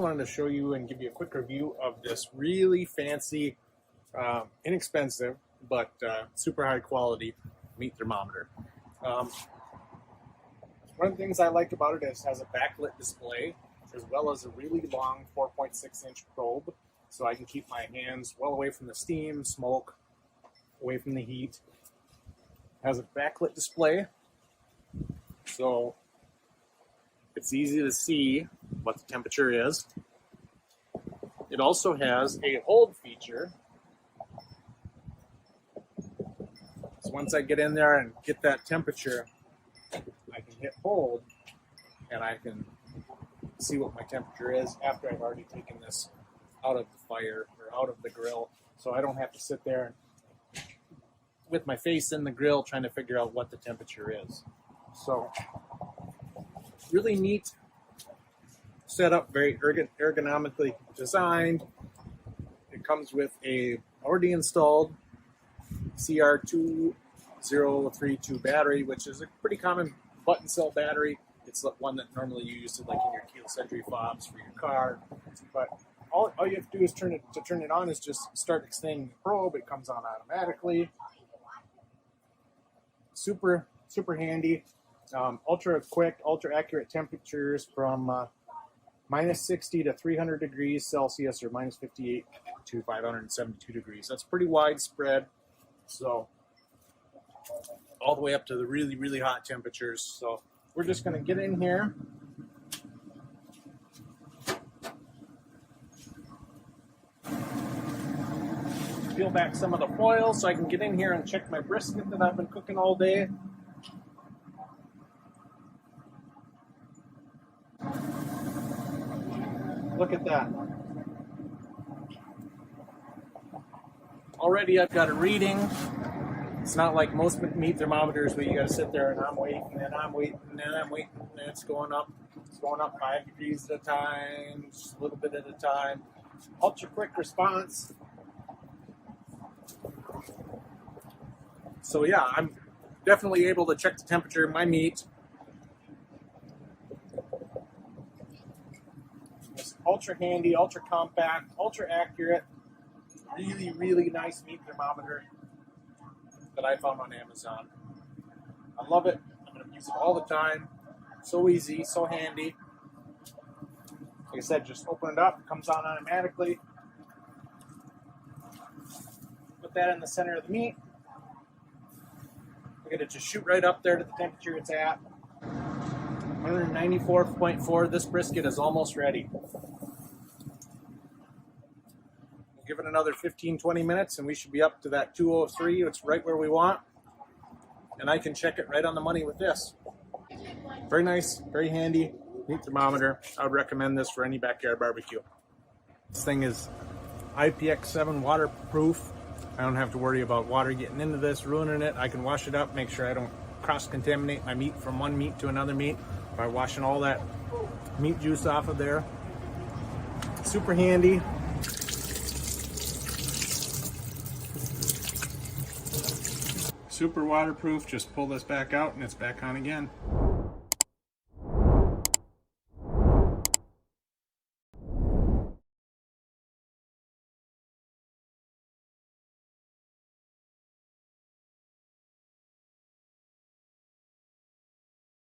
wanted to show you and give you a quick review of this really fancy, inexpensive, but super high quality meat thermometer. One of the things I like about it is it has a backlit display as well as a really long 4.6-inch probe, so I can keep my hands well away from the steam, smoke, away from the heat. It has a backlit display, so it's easy to see what the temperature is. It also has a hold feature. So once I get in there and get that temperature, I can hit hold and I can see what my temperature is after I've already taken this out of the fire or out of the grill. So I don't have to sit there with my face in the grill trying to figure out what the temperature is. So really neat setup, very ergonomically designed. It comes with a already installed CR2032 battery, which is a pretty common button cell battery. It's the one that normally you use like in your Keele Sentry fobs for your car. But all you have to do is turn it on is just start extending the probe. It comes on automatically. Super handy. Ultra quick, ultra accurate temperatures from minus 60 to 300 degrees Celsius or minus 58 to 572 degrees. That's pretty widespread. So all the way up to the really hot temperatures. So we're just going to get in here. Peel back some of the foil so I can get in here and check my brisket that I've been cooking all day. Look at that. Already I've got a reading. It's not like most meat thermometers where you got to sit there and I'm waiting and I'm waiting and I'm waiting and it's going up. It's going up 5 degrees at a time, just a little bit at a time. Ultra quick response. So yeah, I'm definitely able to check the temperature of my meat. It's ultra handy, ultra compact, ultra accurate, really nice meat thermometer that I found on Amazon. I love it. I'm going to use it all the time. So easy, so handy. Like I said, just open it up. It comes on automatically. Put that in the center of the meat. Look at it, just shoot right up there to the temperature it's at. 194.4. This brisket is almost ready. Give it another 15-20 minutes and we should be up to that 203. It's right where we want, and I can check it right on the money with this. Very nice, very handy meat thermometer. I would recommend this for any backyard barbecue. This thing is IPX7 waterproof. I don't have to worry about water getting into this, ruining it. I can wash it up, make sure I don't cross-contaminate my meat from one meat to another meat by washing all that meat juice off of there. Super handy. Super waterproof. Just pull this back out and it's back on again.